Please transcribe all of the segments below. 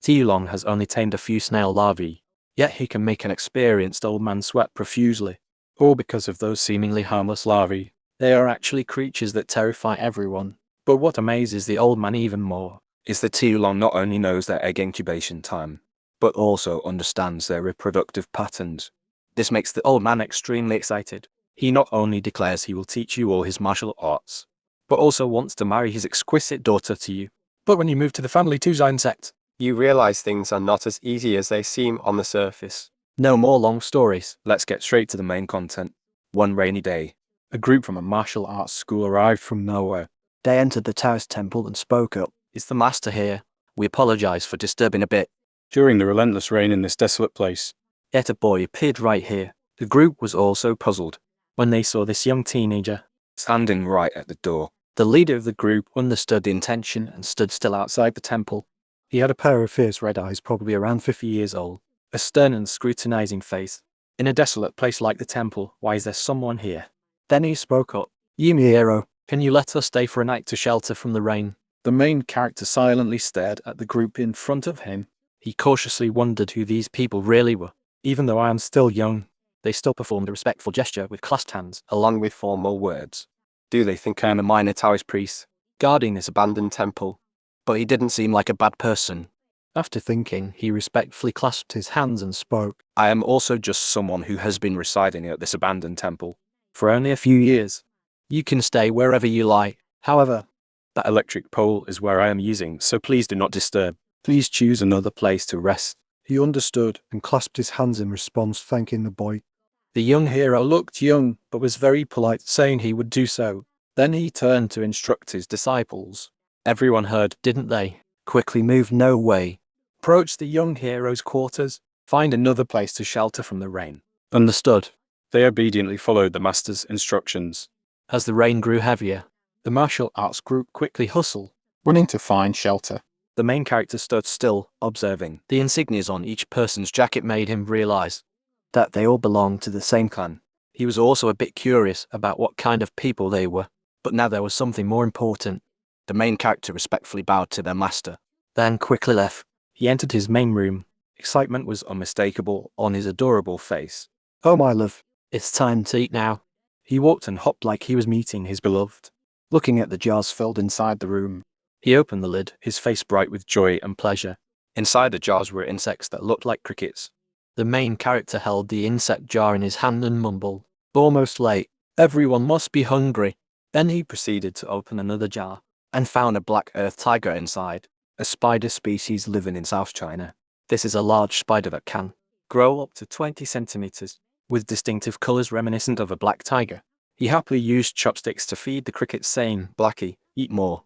Long has only tamed a few snail larvae, yet he can make an experienced old man sweat profusely. All because of those seemingly harmless larvae. They are actually creatures that terrify everyone. But what amazes the old man even more is that Long not only knows their egg incubation time, but also understands their reproductive patterns. This makes the old man extremely excited. He not only declares he will teach you all his martial arts, but also wants to marry his exquisite daughter to you. But when you move to the family 2's insect, you realize things are not as easy as they seem on the surface. No more long stories. Let's get straight to the main content. One rainy day, a group from a martial arts school arrived from nowhere. They entered the Taoist temple and spoke up. Is the master here? We apologize for disturbing a bit. During the relentless rain in this desolate place, Yet a boy appeared right here. The group was also puzzled when they saw this young teenager standing right at the door. The leader of the group understood the intention and stood still outside the temple. He had a pair of fierce red eyes, probably around 50 years old, a stern and scrutinizing face. In a desolate place like the temple, why is there someone here? Then he spoke up. Yahello, can you let us stay for a night to shelter from the rain? The main character silently stared at the group in front of him. He cautiously wondered who these people really were. Even though I am still young, they still performed a respectful gesture with clasped hands, along with formal words. Do they think I am a minor Taoist priest, guarding this abandoned temple? But he didn't seem like a bad person. After thinking, he respectfully clasped his hands and spoke. I am also just someone who has been residing at this abandoned temple for only a few years. You can stay wherever you like. However, that electric pole is where I am using, so please do not disturb. Please choose another place to rest. He understood and clasped his hands in response, thanking the boy. The young hero looked young, but was very polite, saying he would do so. Then he turned to instruct his disciples. Everyone heard, didn't they? Quickly move no way. Approach the young hero's quarters. Find another place to shelter from the rain. Understood. They obediently followed the master's instructions. As the rain grew heavier, the martial arts group quickly hustled, running to find shelter. The main character stood still, observing. The insignias on each person's jacket made him realize that they all belonged to the same clan. He was also a bit curious about what kind of people they were, but now there was something more important. The main character respectfully bowed to their master, then quickly left. He entered his main room. Excitement was unmistakable on his adorable face. Oh my love, it's time to eat now. He walked and hopped like he was meeting his beloved, looking at the jars filled inside the room. He opened the lid, his face bright with joy and pleasure. Inside the jars were insects that looked like crickets. The main character held the insect jar in his hand and mumbled, almost late. Everyone must be hungry. Then he proceeded to open another jar and found a black earth tiger inside, a spider species living in South China. This is a large spider that can grow up to 20 centimeters, with distinctive colors reminiscent of a black tiger. He happily used chopsticks to feed the crickets, saying, Blackie, eat more.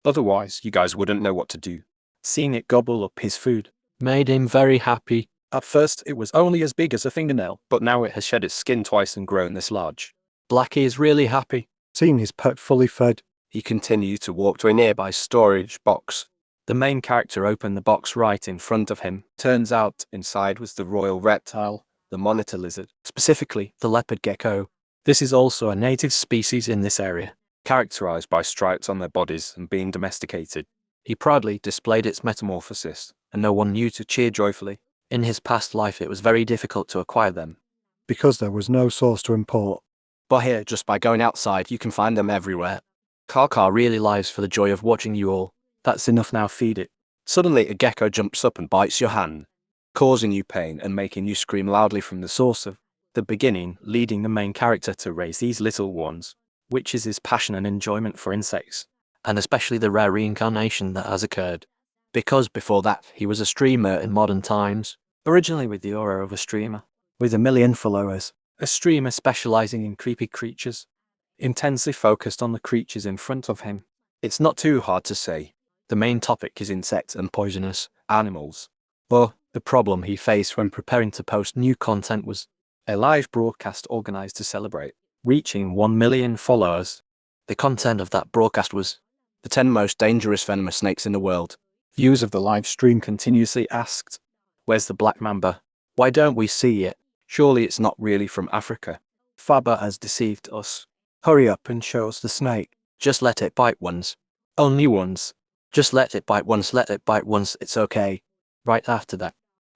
Otherwise, you guys wouldn't know what to do. Seeing it gobble up his food made him very happy. At first, it was only as big as a fingernail, but now it has shed its skin twice and grown this large. Blackie is really happy. Seeing his pet fully fed, he continued to walk to a nearby storage box. The main character opened the box right in front of him. Turns out, inside was the royal reptile, the monitor lizard, specifically the leopard gecko. This is also a native species in this area, characterized by stripes on their bodies and being domesticated. He proudly displayed its metamorphosis, and no one knew to cheer joyfully. In his past life, it was very difficult to acquire them, because there was no source to import. But here, just by going outside, you can find them everywhere. Kaka really lives for the joy of watching you all. That's enough now, feed it. Suddenly, a gecko jumps up and bites your hand, causing you pain and making you scream loudly from the source of the beginning, leading the main character to raise these little ones, which is his passion and enjoyment for insects, and especially the rare reincarnation that has occurred. Because before that, he was a streamer in modern times, originally with the aura of a streamer, with 1 million followers, a streamer specializing in creepy creatures, intensely focused on the creatures in front of him. It's not too hard to say. The main topic is insects and poisonous animals. But the problem he faced when preparing to post new content was a live broadcast organized to celebrate reaching 1 million followers. The content of that broadcast was the 10 most dangerous venomous snakes in the world. Viewers of the live stream continuously asked, where's the black mamba? Why don't we see it? Surely it's not really from Africa. Faber has deceived us. Hurry up and show us the snake. Just let it bite once. Only once. Just let it bite once, it's okay. Right after that,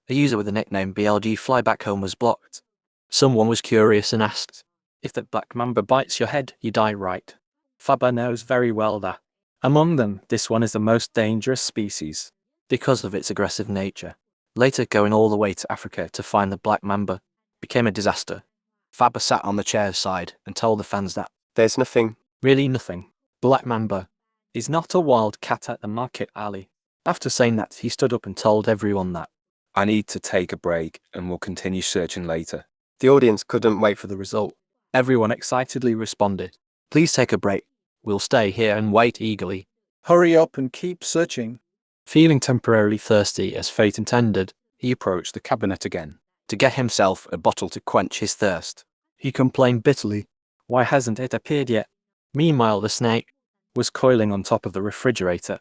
a user with the nickname BLG Flyback was blocked. Someone was curious and asked, If the black mamba bites your head, you die, right? Faber knows very well that. Among them, this one is the most dangerous species. because of its aggressive nature. Later going all the way to Africa to find the black mamba became a disaster. Faber sat on the chair's side and told the fans that There's nothing. Really nothing. Black mamba. Is not a wild cat at the market alley. After saying that, he stood up and told everyone that. I need to take a break and we'll continue searching later. The audience couldn't wait for the result. Everyone excitedly responded, "Please take a break. We'll stay here and wait eagerly." Hurry up and keep searching. Feeling temporarily thirsty as fate intended, He approached the cabinet again to get himself a bottle to quench his thirst. He complained bitterly. Why hasn't it appeared yet? Meanwhile, the snake Was coiling on top of the refrigerator.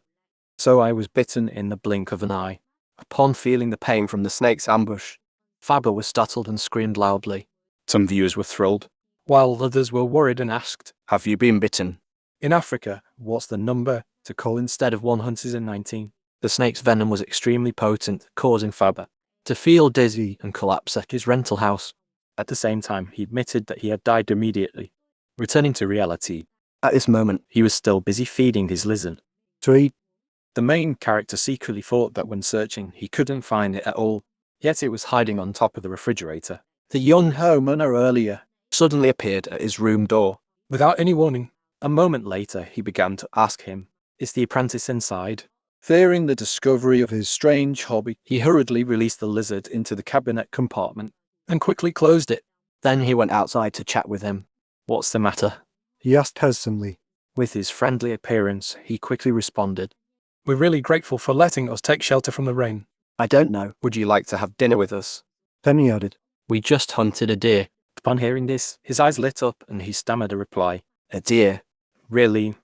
So I was bitten in the blink of an eye. Upon feeling the pain from the snake's ambush, Faber was startled and screamed loudly. Some viewers were thrilled. While others were worried and asked, Have you been bitten? in Africa, what's the number to call instead of 119? The snake's venom was extremely potent, causing Faber to feel dizzy and collapse at his rental house. At the same time, he admitted that he had died immediately. Returning to reality, At this moment, he was still busy feeding his lizard. To eat, The main character secretly thought that when searching, he couldn't find it at all, yet it was hiding on top of the refrigerator. the young homeowner earlier. suddenly appeared at his room door. Without any warning, a moment later, he began to ask him, "Is the apprentice inside?" Fearing the discovery of his strange hobby, He hurriedly released the lizard into the cabinet compartment and quickly closed it. Then he went outside to chat with him. "What's the matter?" he asked hesitantly. With his friendly appearance, he quickly responded, "We're really grateful for letting us take shelter from the rain." "I don't know." would you like to have dinner with us? Then he added, "We just hunted a deer." Upon hearing this, his eyes lit up and he stammered a reply. A deer. "Really?"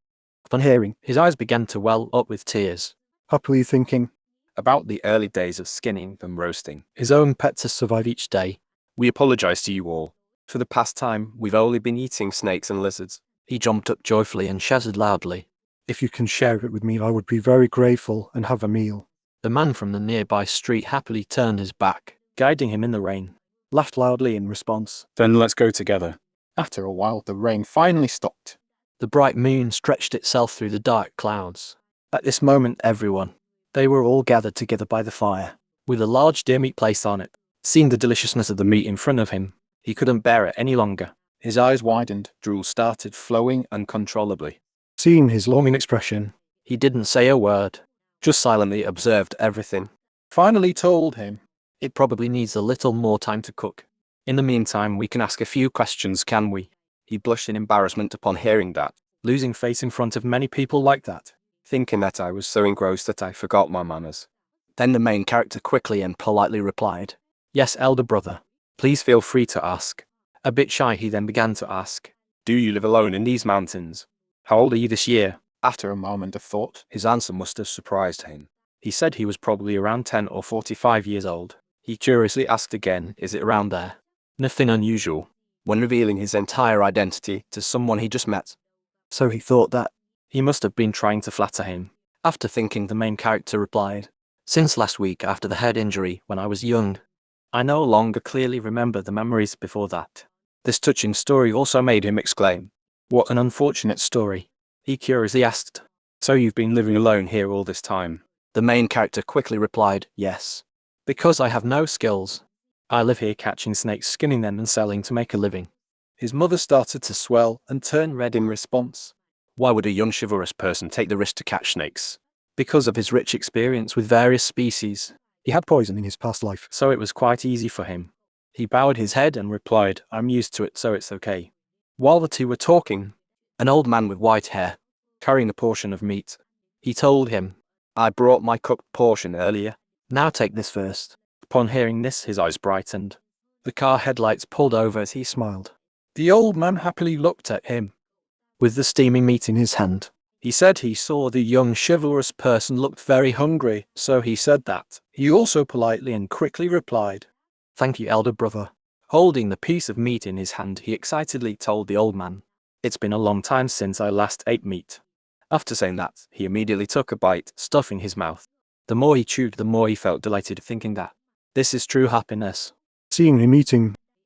Upon hearing, his eyes began to well up with tears. happily thinking, About the early days of skinning and roasting. His own pet to survive each day. We apologize to you all. For the past time, we've only been eating snakes and lizards. He jumped up joyfully and shouted loudly. if you can share it with me, I would be very grateful and have a meal. The man from the nearby street happily turned his back, Guiding him in the rain. Laughed loudly in response. "Then let's go together." After a while, the rain finally stopped. The bright moon stretched itself through the dark clouds. At this moment, Everyone, they were all gathered together by the fire, with a large deer meat placed on it. Seeing the deliciousness of the meat in front of him, he couldn't bear it any longer. His eyes widened, drool started flowing uncontrollably. Seeing his longing expression, he didn't say a word. Just silently observed everything. finally told him, It probably needs a little more time to cook. In the meantime, we can ask a few questions, can we? He blushed in embarrassment upon hearing that, Losing face in front of many people like that. thinking that I was so engrossed that I forgot my manners. Then the main character quickly and politely replied, "Yes, elder brother. Please feel free to ask." A bit shy, he then began to ask, Do you live alone in these mountains? "How old are you this year?" After a moment of thought, his answer must have surprised him. He said he was probably around 10 or 45 years old. He curiously asked again, "Is it around there?" Nothing unusual. When revealing his entire identity to someone he just met, so he thought that. He must have been trying to flatter him. After thinking, the main character replied, "Since last week after the head injury when I was young." I no longer clearly remember the memories before that. This touching story also made him exclaim, "What an unfortunate story." He curiously asked, "So you've been living alone here all this time?" The main character quickly replied, "Yes. Because I have no skills. I live here catching snakes, skinning them and selling to make a living." his mother started to swell and turn red in response. Why would a young chivalrous person take the risk to catch snakes? Because of his rich experience with various species. He had poison in his past life. So it was quite easy for him. He bowed his head and replied, "I'm used to it, so it's okay." While the two were talking, An old man with white hair, carrying a portion of meat, he told him, I brought my cooked portion earlier. "Now take this first." upon hearing this, his eyes brightened. The car headlights pulled over as he smiled. The old man happily looked at him. With the steaming meat in his hand, He said he saw the young chivalrous person looked very hungry, so he said that. He also politely and quickly replied, "Thank you, elder brother." Holding the piece of meat in his hand, he excitedly told the old man, "It's been a long time since I last ate meat." After saying that, he immediately took a bite, stuffing his mouth. The more he chewed, the more he felt delighted, thinking that this is true happiness. Seeing him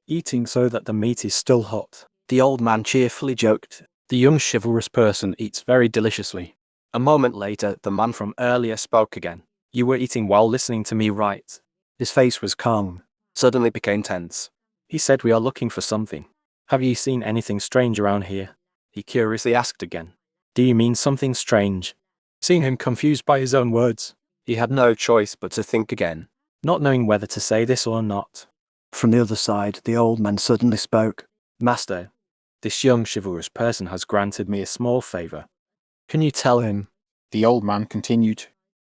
eating so that the meat is still hot, The old man cheerfully joked. the young chivalrous person eats very deliciously. A moment later, the man from earlier spoke again. You were eating while listening to me, right? his face was calm. Suddenly became tense. He said we are looking for something. Have you seen anything strange around here? He curiously asked again. Do you mean something strange? Seeing him confused by his own words, He had no choice but to think again. Not knowing whether to say this or not. from the other side, the old man suddenly spoke. Master, this young chivalrous person has granted me a small favor. Can you tell him? The old man continued.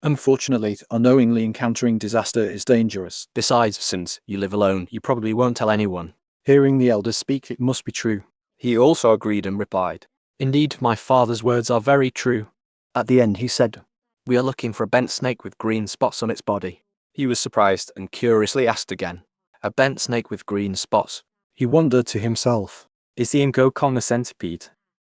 Unfortunately, unknowingly encountering disaster is dangerous. Besides, since you live alone, you probably won't tell anyone. Hearing the elders speak, it must be true. He also agreed and replied. Indeed, my father's words are very true. At the end, he said, We are looking for a bent snake with green spots on its body. He was surprised and curiously asked again. A bent snake with green spots. He wondered to himself. Is the Ngokong a centipede?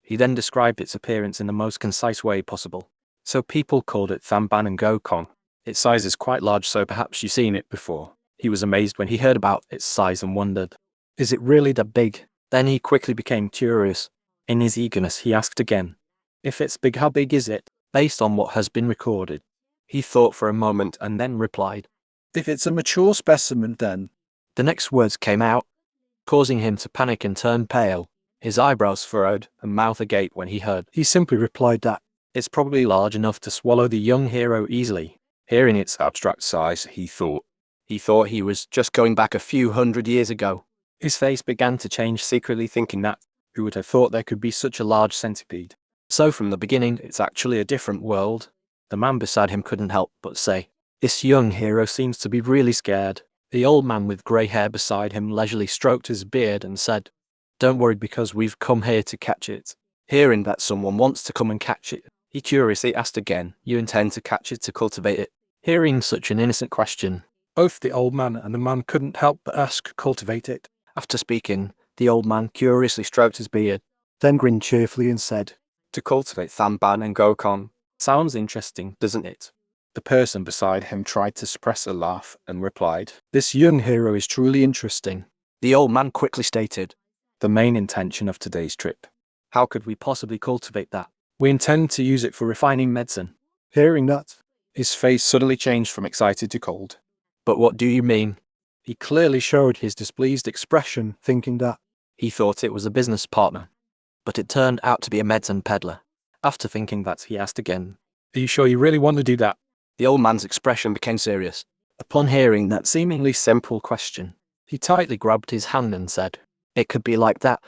He then described its appearance in the most concise way possible. So people called it Thamban Ngokong. Its size is quite large, so perhaps you've seen it before. He was amazed when he heard about its size and wondered. Is it really that big? Then he quickly became curious. In his eagerness, he asked again. If it's big, how big is it? Based on what has been recorded. He thought for a moment and then replied. If it's a mature specimen, then. The next words came out, causing him to panic and turn pale. His eyebrows furrowed and mouth agape when he heard. He simply replied that. It's probably large enough to swallow the young hero easily. Hearing its abstract size, he thought He was just going back a few hundred years ago. his face began to change, secretly thinking that who would have thought there could be such a large centipede? So from the beginning, it's actually a different world. The man beside him couldn't help but say, this young hero seems to be really scared. The old man with grey hair beside him leisurely stroked his beard and said, don't worry, because we've come here to catch it. Hearing that someone wants to come and catch it, he curiously asked again, you intend to catch it to cultivate it? Hearing such an innocent question, Both the old man and the man couldn't help but ask, cultivate it. After speaking, the old man curiously stroked his beard. Then grinned cheerfully and said, To cultivate Thamban and Ngokong, sounds interesting, doesn't it? The person beside him tried to suppress a laugh and replied. This young hero is truly interesting. The old man quickly stated. The main intention of today's trip. How could we possibly cultivate that? We intend to use it for refining Medicine. Hearing that, His face suddenly changed from excited to cold. But what do you mean? he clearly showed his displeased expression, thinking that. He thought it was a business partner, but it turned out to be a medicine peddler. After thinking that, he asked again. Are you sure you really want to do that? The old man's expression became serious. Upon hearing that seemingly simple question, He tightly grabbed his hand and said, It could be like that.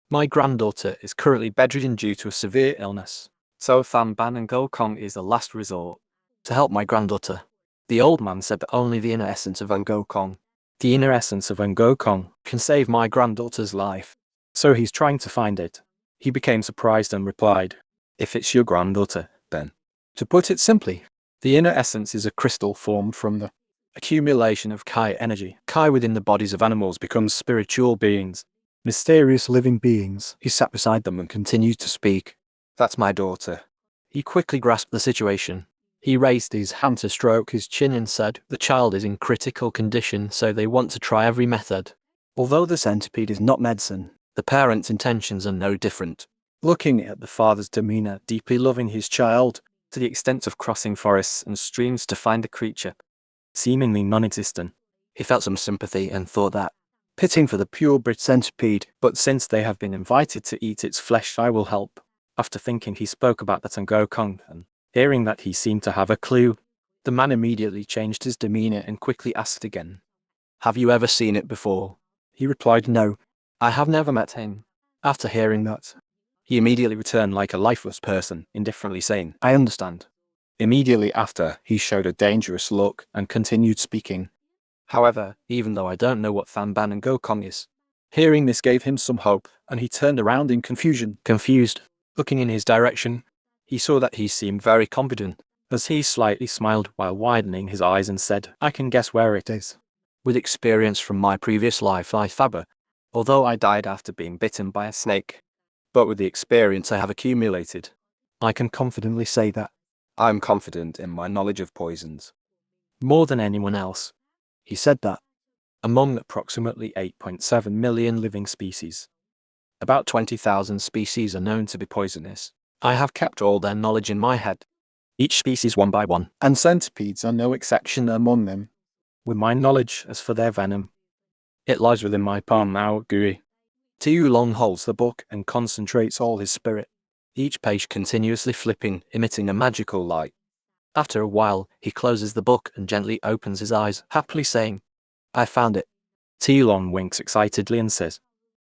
My granddaughter is currently bedridden due to a severe illness. So Thamban and Ngokong is the last resort. To help my granddaughter. The old man said that only the inner essence of Ngokong the inner essence of Ngokong, can save my granddaughter's life. so he's trying to find it. He became surprised and replied, if it's your granddaughter, then. To put it simply, The inner essence is a crystal formed from the accumulation of Kai energy. Kai within the bodies of animals becomes spiritual beings. mysterious living beings. He sat beside them and continued to speak. That's my daughter. He quickly grasped the situation. He raised his hand to stroke his chin and said, The child is in critical condition, so they want to try every method. Although the centipede is not medicine, The parents' intentions are no different. Looking at the father's demeanor, deeply loving his child, to the extent of crossing forests and streams to find the creature, seemingly non-existent, He felt some sympathy and thought that, pitting for the purebred centipede. but since they have been invited to eat its flesh, I will help. After thinking, he spoke about that Ngokong, and hearing that he seemed to have a clue, the man immediately changed his demeanor and quickly asked again. Have you ever seen it before? He replied, no. I have never met him. After hearing that, he immediately returned like a lifeless person, indifferently saying, I understand. Immediately after, he showed a dangerous look and continued speaking. However, even though I don't know what Thamban and Ngokong is, Hearing this gave him some hope, and he turned around in confusion. confused, looking in his direction, he saw that he seemed very confident. as he slightly smiled while widening his eyes and said, I can guess where it is. With experience from my previous life, I fabber, although I died after being bitten by a snake. But with the experience I have accumulated, I can confidently say that. I'm confident in my knowledge of poisons. More than anyone else. He said that. Among approximately 8.7 million living species, About 20,000 species are known to be poisonous. I have kept all their knowledge in my head. each species one by one, And centipedes are no exception among them. with my knowledge as for their venom. It lies within my palm now, Gui. Tu Long holds the book and concentrates all his spirit, each page continuously flipping, emitting a magical light. After a while, he closes the book and gently opens his eyes, happily saying, I found it. Tilon winks excitedly and says,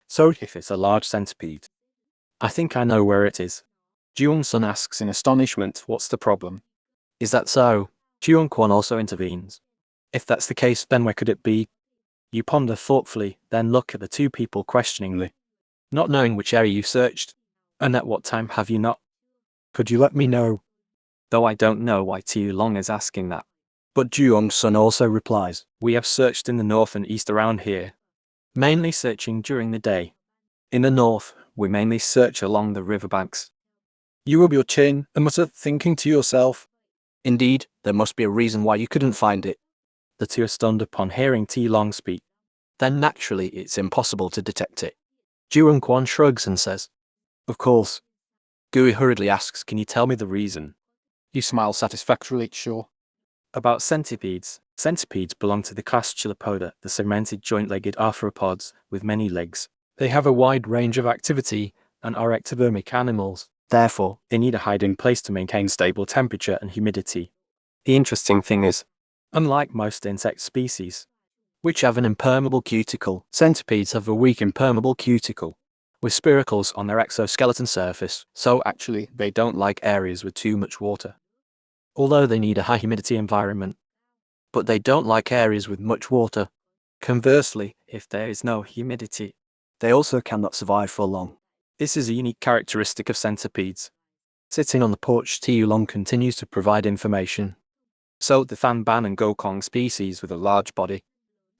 so if it's a large centipede, I think I know where it is. Jung-sun asks in astonishment, what's the problem? Is that so? Jiung Quan also intervenes. If that's the case, then where could it be? You ponder thoughtfully, then look at the two people questioningly. Not knowing which area you searched. And at what time have you not? Could you let me know? Though I don't know why Tu Long is asking that. But Jung-sun also replies, We have searched in the north and east around here, mainly searching during the day. In the north, we mainly search along the riverbanks. You rub your chin and mutter, thinking to yourself, Indeed, there must be a reason why you couldn't find it. The two are stunned upon hearing T Long speak. Then naturally it's impossible to detect it. Jiang Quan shrugs and says, Of course. Gui hurriedly asks, Can you tell me the reason? You smile satisfactorily, sure. About centipedes. Centipedes belong to the class Chilopoda, the segmented joint-legged arthropods with many legs. They have a wide range of activity and are ectothermic animals. Therefore, they need a hiding place to maintain stable temperature and humidity. The interesting thing is, unlike most insect species, which have an impermeable cuticle, centipedes have a weak impermeable cuticle, with spiracles on their exoskeleton surface, so actually they don't like areas with too much water. Although they need a high humidity environment, but they don't like areas with much water. Conversely, if there is no humidity, they also cannot survive for long. This is a unique characteristic of centipedes. Sitting on the porch, Tu Long continues to provide information. So the Fan Ban and Gokong species with a large body,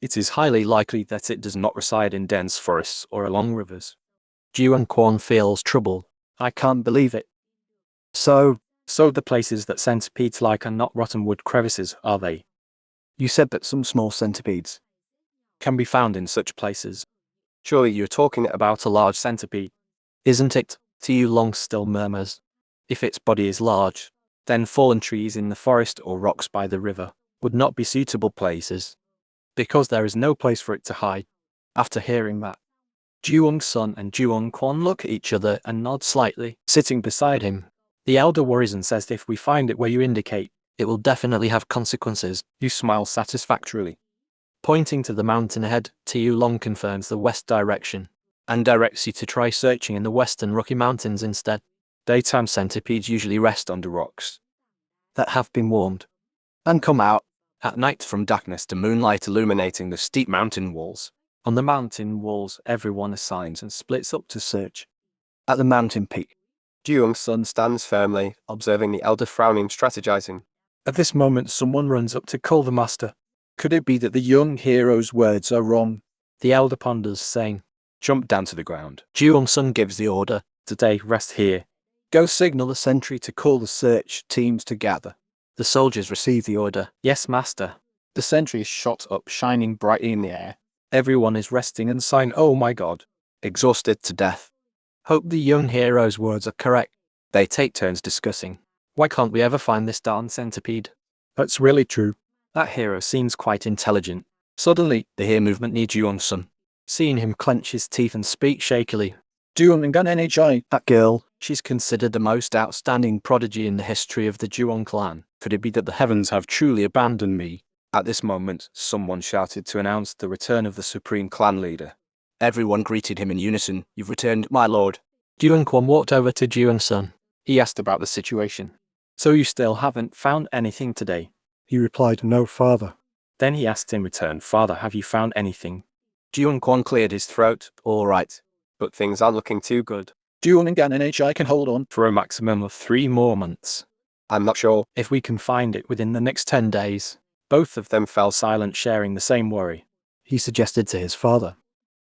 it is highly likely that it does not reside in dense forests or along rivers. Jiang Quan feels troubled. I can't believe it. So the places that centipedes like are not rotten wood crevices, are they? You said that some small centipedes can be found in such places. Surely you're talking about a large centipede. Isn't it? Tu Long still murmurs. If its body is large, then fallen trees in the forest or rocks by the river would not be suitable places, because there is no place for it to hide. After hearing that, Jiang-sun and Jiang Quan look at each other and nod slightly. Sitting beside him, the elder worries and says, if we find it where you indicate, it will definitely have consequences. You smile satisfactorily. Pointing to the mountain ahead, Tu Long confirms the west direction, and directs you to try searching in the western Rocky Mountains instead. Daytime centipedes usually rest under rocks that have been warmed, and come out at night from darkness to moonlight illuminating the steep mountain walls. On the mountain walls, everyone assigns and splits up to search. At the mountain peak, Jiang-sun stands firmly, observing the elder frowning, strategizing. At this moment, someone runs up to call the master. Could it be that the young hero's words are wrong? The elder ponders, saying, Jump down to the ground. Jiang-sun gives the order. Today, rest here. Go signal the sentry to call the search teams to gather. The soldiers receive the order. Yes, master. The sentry is shot up, shining brightly in the air. Everyone is resting and sighing, oh my god. Exhausted to death. Hope the young hero's words are correct. They take turns discussing. Why can't we ever find this darn centipede? That's really true. That hero seems quite intelligent. Suddenly, they hear movement near Jiang-sun. Seeing him clench his teeth and speak shakily. NHI, that girl, she's considered the most outstanding prodigy in the history of the Zhuang clan. Could it be that the heavens have truly abandoned me? At this moment, someone shouted to announce the return of the supreme clan leader. Everyone greeted him in unison. You've returned, my lord. Jiang Quan walked over to Jiang-sun. He asked about the situation. So you still haven't found anything today? He replied, no, father. Then he asked in return, father, have you found anything? Jiang Quan cleared his throat. All right. But things aren't looking too good. NHI can hold on for a maximum of 3 more months. I'm not sure if we can find it within the next 10 days. Both of them fell silent, sharing the same worry. He suggested to his father,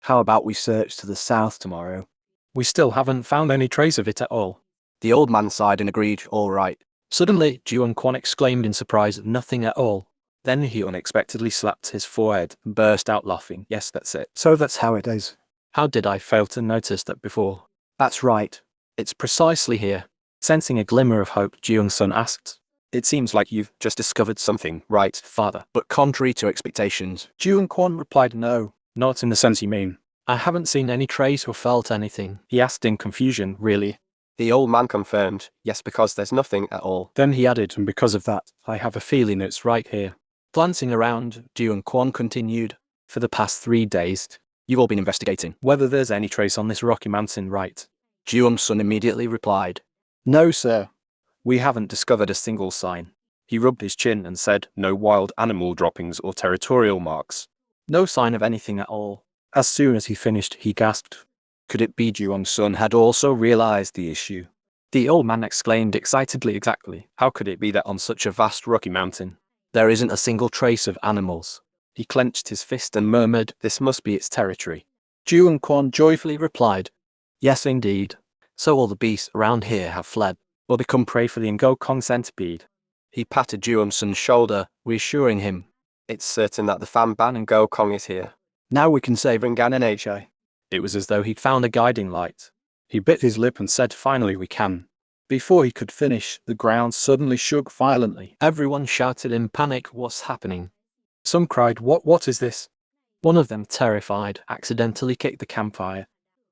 how about we search to the south tomorrow? We still haven't found any trace of it at all. The old man sighed and agreed, all right. Suddenly, Jiang Quan exclaimed in surprise, nothing at all. Then he unexpectedly slapped his forehead and burst out laughing. Yes, that's it. So that's how it is. How did I fail to notice that before? That's right. It's precisely here. Sensing a glimmer of hope, Jeong-sun asked. It seems like you've just discovered something, right, Father? But contrary to expectations, Jeong-kwon replied no. Not in the sense you mean. I haven't seen any trace or felt anything. He asked in confusion, really. The old man confirmed, yes, because there's nothing at all. Then he added, and because of that, I have a feeling it's right here. Glancing around, Jeong-kwon continued. For the past 3 days, You've all been investigating. whether there's any trace on this rocky mountain, right? Jeong-sun immediately replied. No, sir. We haven't discovered a single sign. He rubbed his chin and said, no wild animal droppings or territorial marks. no sign of anything at all. As soon as he finished, he gasped. Could it be Jeong-sun had also realized the issue? The old man exclaimed excitedly. Exactly. How could it be that on such a vast rocky mountain? There isn't a single trace of animals. He clenched his fist and murmured, this must be its territory. Jeong-kwon Joyfully replied, yes indeed. So all the beasts around here have fled. Or become prey for the Ngokong centipede. He patted Jeong-sun's shoulder, Reassuring him, It's certain that the Fanban and Gokong is here. Now we can save Ringan and Hei. It was as though he'd found a guiding light. He bit his lip and said, finally we can. Before he could finish, the ground suddenly shook violently. everyone shouted in panic, what's happening? Some cried, what is this? One of them, terrified, accidentally kicked the campfire.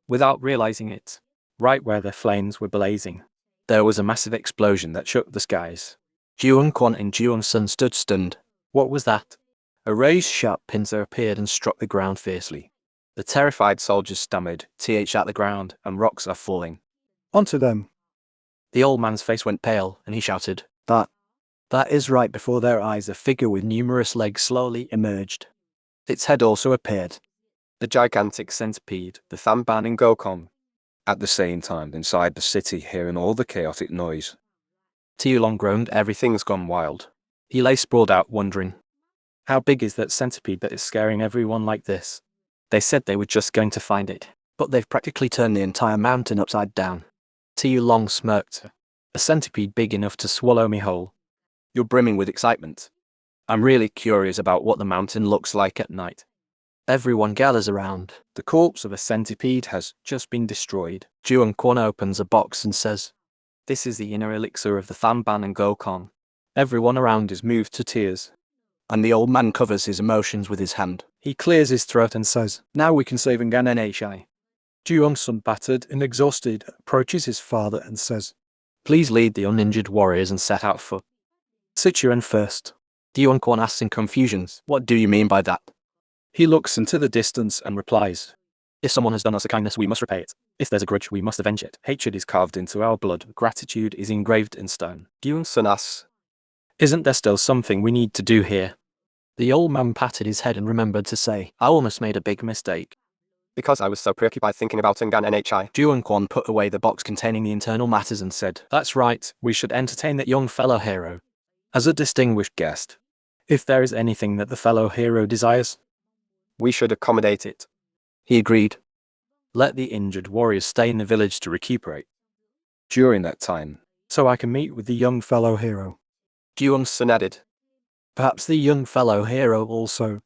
Without realizing it, Right where the flames were blazing, there was a massive explosion that shook the skies. Jeong-kwon and Jeong-sun stood stunned. What was that? A raised sharp pincer appeared and struck the ground fiercely. The terrified soldiers stammered, "Th at the ground, and rocks are falling." Onto them. The old man's face went pale, and he shouted, That is right. Before their eyes, a figure with numerous legs slowly emerged. Its head also appeared. The gigantic centipede, the Fanban and Gokong. at the same time inside the city, hearing all the chaotic noise. Tiulong groaned. Everything's gone wild. He lay sprawled out, wondering. How big is that centipede that is scaring everyone like this? They said they were just going to find it. But they've practically turned the entire mountain upside down. Tiulong smirked. A centipede big enough to swallow me whole. You're brimming with excitement. I'm really curious about what the mountain looks like at night. Everyone gathers around. The corpse of a centipede has just been destroyed. Jeong-kwon opens a box and says, This is the inner elixir of the Fanban and Gokong. Everyone around is moved to tears. And the old man covers his emotions with his hand. He clears his throat and says, Now we can save Ngan and Aishai. Jeong-sun, battered and exhausted, approaches his father and says, Please lead the uninjured warriors and set out for Sichuan first. Jeong-kwon asks in confusion, What do you mean by that? He looks into the distance and replies, If someone has done us a kindness, we must repay it. If there's a grudge, we must avenge it. Hatred is carved into our blood. Gratitude is engraved in stone. Jeong-sun asks, Isn't there still something we need to do here? The old man patted his head and remembered to say, I almost made a big mistake. because I was so preoccupied thinking about Ngan and Hei. Jeong-kwon put away the box containing the internal matters and said, That's right, we should entertain that young fellow hero as a distinguished guest. if there is anything that the fellow hero desires. We should accommodate it. He agreed. Let the injured warriors stay in the village to recuperate, During that time, so I can meet with the young fellow hero. Jeong-sun added, Perhaps the young fellow hero also.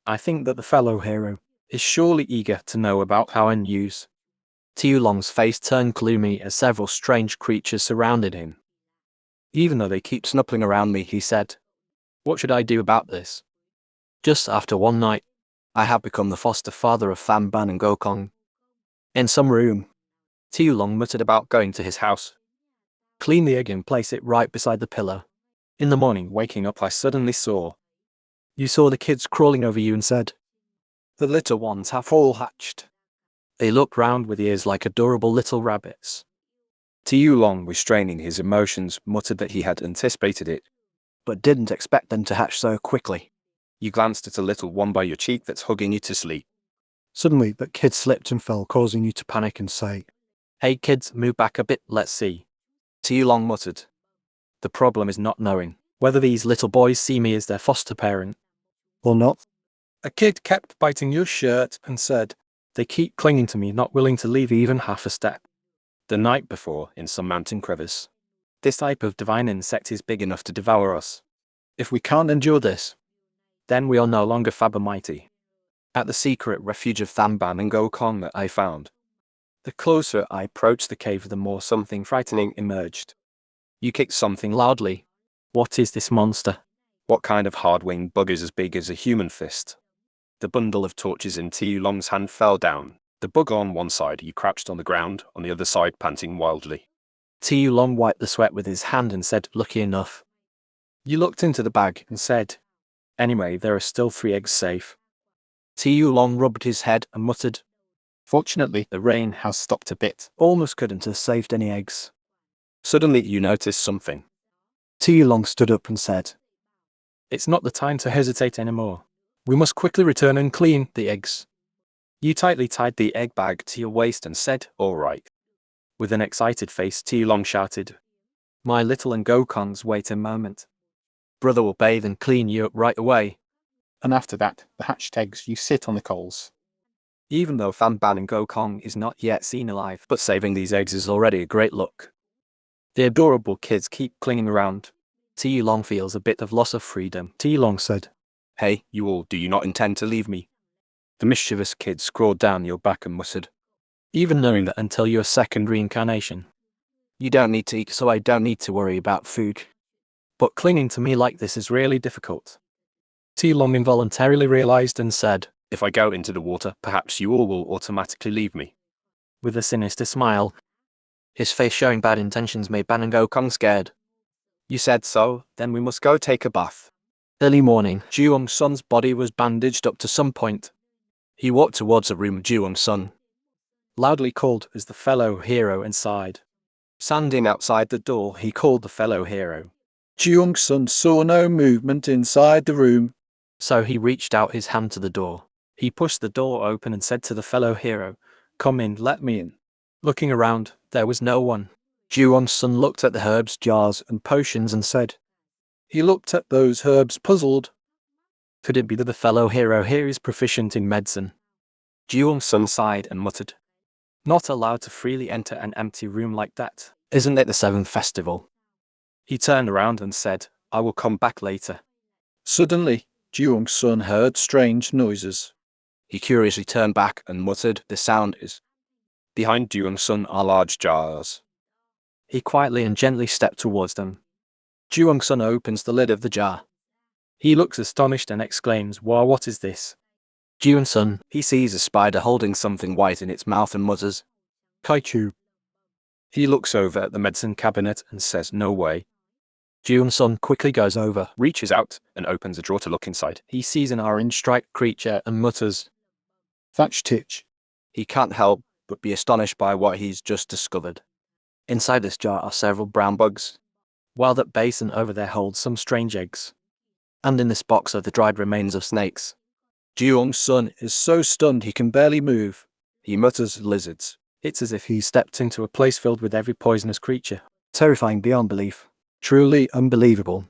I think that the fellow hero is surely eager to know about our news. Tiulong's face turned gloomy as several strange creatures surrounded him. Even though they keep Snuffling around me, he said, What should I do about this? Just after one night, I have become the foster father of Fanban and Gokong. In some room, Tiulong muttered about going to his house. clean the egg and place it right beside the pillow. In the morning, waking up, I suddenly saw. You saw the kids crawling over you and said, The little ones have all hatched. They looked round with ears like adorable little rabbits. Tiulong, restraining his emotions, muttered that he had anticipated it. But didn't expect them to hatch so quickly. You glanced at a little one by your cheek that's hugging you to sleep. Suddenly, that kid slipped and fell, causing you to panic and say, Hey kids, move back a bit. Let's see. Tiulong muttered. The problem is not knowing whether these little boys see me as their foster parent. Or not. A kid kept biting your shirt and said, They keep clinging to me, not willing to leave even half a step. The night before, in some mountain crevice, this type of divine insect is big enough to devour us. If we can't endure this, then we are no longer Fabamighty. At the secret refuge of Thamban and Gokong that I found. The closer I approached the cave, the more something frightening emerged. You kicked something loudly. What is this monster? What kind of hard-winged bug is as big as a human fist? The bundle of torches in Tiulong's hand fell down. The bug on one side, he crouched on the ground, on the other side panting wildly. Tiulong wiped the sweat with his hand and said, lucky enough. you looked into the bag and said, Anyway, there are still 3 eggs safe. Tiulong rubbed his head and muttered, fortunately, the rain has stopped a bit. Almost couldn't have saved any eggs. Suddenly you noticed something. Tiulong stood up and said, It's not the time to hesitate anymore. we must quickly return and clean the eggs. You tightly tied the egg bag to your waist and said, all right. With an excited face, Tiulong shouted, my little and Gokong's wait a moment. Brother will bathe and clean you up right away. And after that, the hatched eggs you sit on the coals. Even though Thamban and Gokong is not yet seen alive, but saving these eggs is already a great look. The adorable kids keep clinging around. Tiulong feels a bit of loss of freedom. Tiulong said, Hey, you all, do you not intend to leave me? The mischievous kid scrawled down your back and muttered, even knowing that until your second reincarnation, you don't need to eat, so I don't need to worry about food. But clinging to me like this is really difficult. Tiulong involuntarily realized And said, If I go into the water, perhaps you all will automatically leave me. with a sinister smile. His face showing bad intentions made Ban and Gokong scared. You said so, then we must go take a bath. Early morning, Juong's son's body was bandaged up to some point. he walked towards the room of Juong's son. Loudly called as the fellow hero inside. Standing outside the door, he called the fellow hero. Juong's son saw no movement inside the room. So he reached out his hand to the door. He pushed the door open and said to the fellow hero, come in, let me in. Looking around, there was no one. Juong's son looked at the herbs, jars, and potions and said, He looked at those herbs puzzled. Could it be that the fellow hero here is proficient in medicine? Juong's son sighed and muttered, not allowed to freely enter an empty room like that. Isn't it the 7th festival? He turned around and said, I will come back later. Suddenly, Juong's son heard strange noises. He curiously turned back and muttered, the sound is. Behind Juong's son are large jars. He quietly and gently stepped towards them. Juong's son opens the lid of the jar. He looks astonished and exclaims, wow, what is this? Juong's son, he sees a spider holding something white in its mouth and mutters, Kaichu. He looks over at the medicine cabinet and says, no way. Juong's son quickly goes over. Reaches out and opens a drawer to look inside. He sees an orange striped creature and mutters, Thatch titch. He can't help but be astonished by what he's just discovered. Inside this jar are several brown bugs, while that basin over there holds some strange eggs. and in this box are the dried remains of snakes. Juong's son is so stunned he can barely move. He mutters lizards. It's as if he stepped into a place filled with every poisonous creature. Terrifying beyond belief. Truly unbelievable.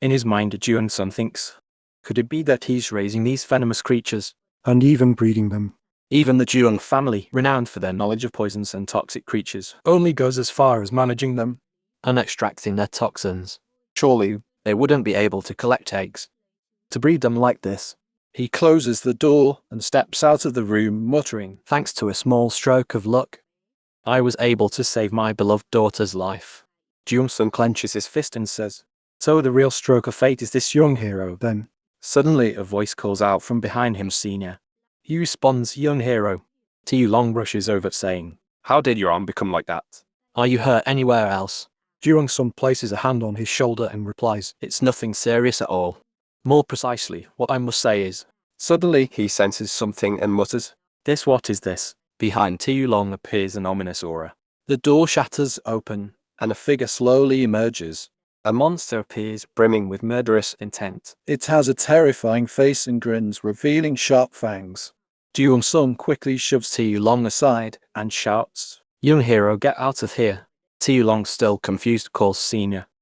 In his mind, Juong's son thinks, could it be that he's raising these venomous creatures? And even breeding them. Even the Juong Family, renowned for their knowledge of poisons and toxic creatures, Only goes as far as managing them. and extracting their toxins. Surely, They wouldn't be able to collect eggs. to breed them like this. He closes the door and steps out of the room, muttering, Thanks to a small stroke of luck, I was able to save my beloved daughter's life. Juong's son clenches his fist and says, So the real stroke of fate is this young hero, then. Suddenly a voice calls out from behind him, senior. He responds, young hero. Tiulong rushes over saying, how did your arm become like that? are you hurt anywhere else? Juong's son places a hand on his shoulder and replies. It's nothing serious at all. more precisely, what I must say is, Suddenly, He senses something and mutters. this what is this? Behind Tiulong appears an ominous aura. the door shatters open, and a figure slowly emerges. A monster appears, brimming with murderous intent. It has a terrifying face and grins, revealing sharp fangs. Juong's son quickly shoves Tiulong aside and shouts. Young hero, get out of here. Tiulong, still confused, calls senior.